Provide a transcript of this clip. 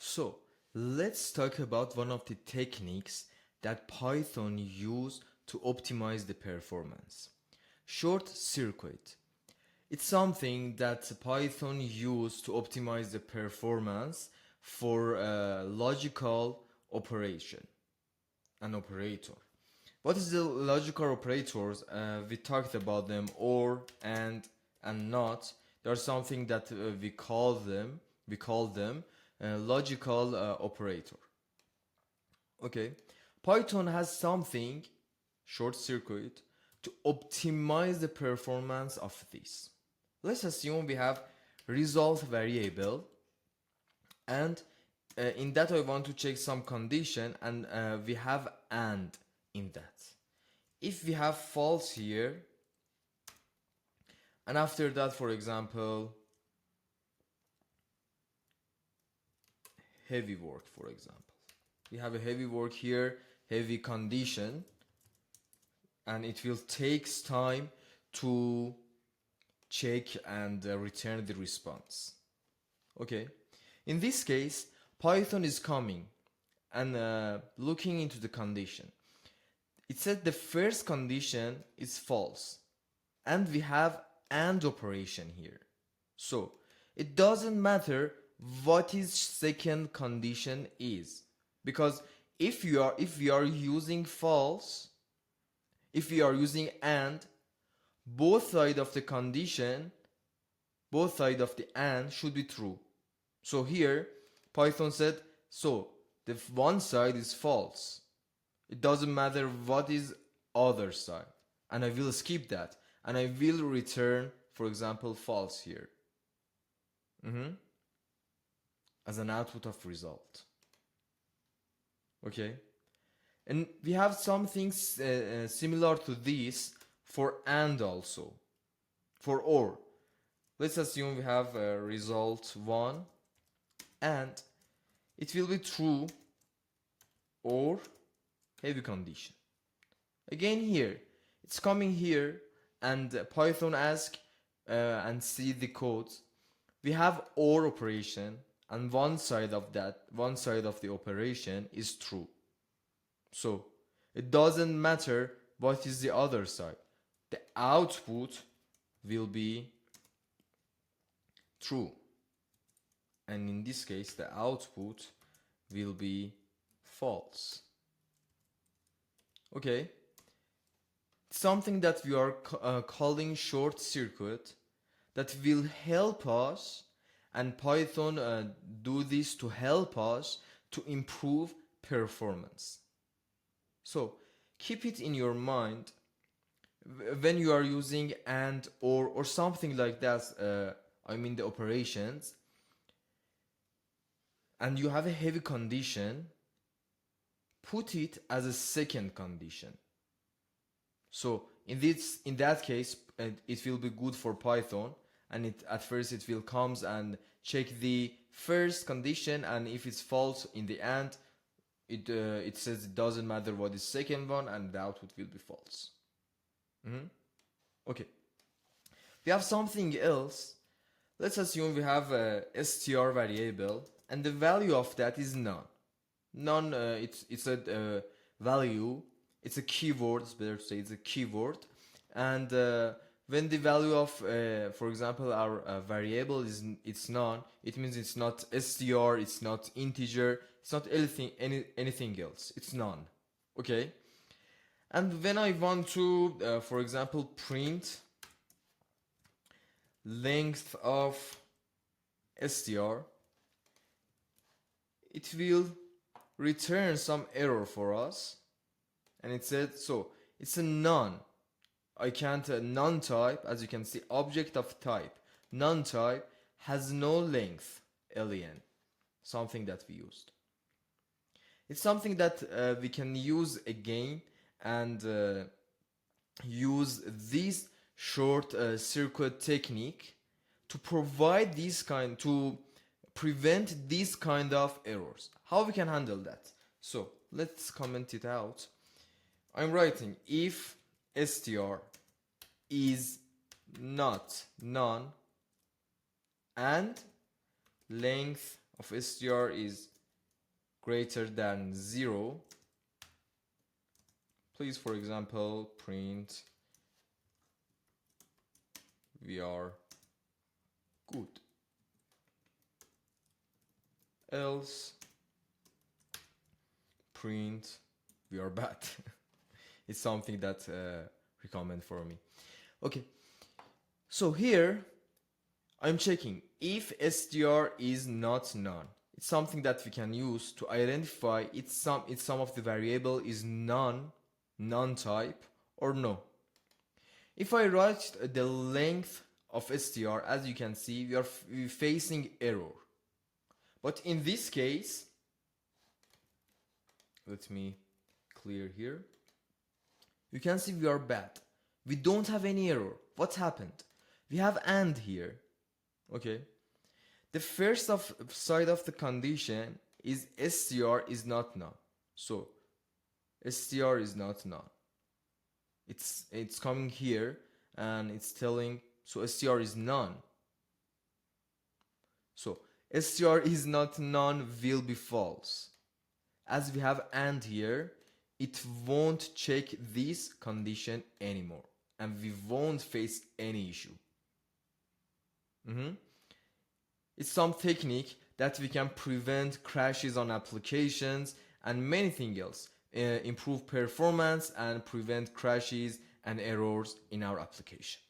So let's talk about one of the techniques that Python use to optimize the performance. Short circuit. It's something that Python use to optimize the performance for a logical operation, an operator. What is the logical operators? We talked about them, or, and not. They are something that we call them logical operator. Okay, Python has something, short circuit, to optimize the performance of this. Let's assume we have result variable, and in that I want to check some condition, and we have and in that. If we have false here, and after that, for example, heavy work, for example, we have a heavy work here, heavy condition, and it will takes time to check and return the response. Okay, in this case, Python is coming and looking into the condition. It said the first condition is false, and we have AND operation here. So it doesn't matter what is second condition is, because if we are using false, if we are using AND, both side of the condition, both side of the AND should be true. So here Python said, so the one side is false. It doesn't matter what is other side, and I will skip that, and I will return, for example, false here as an output of result. Okay, and we have something similar to this for AND also, for OR. Let's assume we have result 1, and it will be true or heavy condition. Again here, it's coming here, and Python ask and see the code. We have OR operation, and one side of the operation is true. So it doesn't matter what is the other side. The output will be true. And in this case, the output will be false. Okay, something that we are calling short circuit that will help us, and Python do this to help us to improve performance. So keep it in your mind when you are using AND or something like that, I mean the operations, and you have a heavy condition, put it as a second condition. So in that case, it will be good for Python, and at first it will comes and check the first condition, and if it's false in the end, it says it doesn't matter what is second one, and the output will be false. Okay, we have something else. Let's assume we have a str variable, and the value of that is none. None, it's a value, it's a keyword, it's better to say it's a keyword, and when the value of for example our variable is it's none, it means it's not str, it's not integer, it's not anything else, it's none. Okay, and when I want to for example print length of str, it will return some error for us, and it said, so it's a none. I can't none type, as you can see, object of type none type has no length, len, something that we used. It's something that we can use again, and use this short circuit technique to provide to prevent these kind of errors. How we can handle that? So let's comment it out. I'm writing if str is not none and length of str is greater than 0, please, for example, print we are good, else print we are bad. It's something that recommend for me. Okay, so here I'm checking if str is not none. It's something that we can use to identify it's some of the variable is non type or no. If I write the length of str, as you can see, we are facing error. But in this case, let me clear here. You can see we are bad. We don't have any error. What happened? We have and here. Okay. The first side of the condition is str is not none. So str is not none. It's coming here and it's telling, so str is none. So str is not none will be false. As we have and here, it won't check this condition anymore and we won't face any issue. It's some technique that we can prevent crashes on applications and many things else, improve performance and prevent crashes and errors in our application.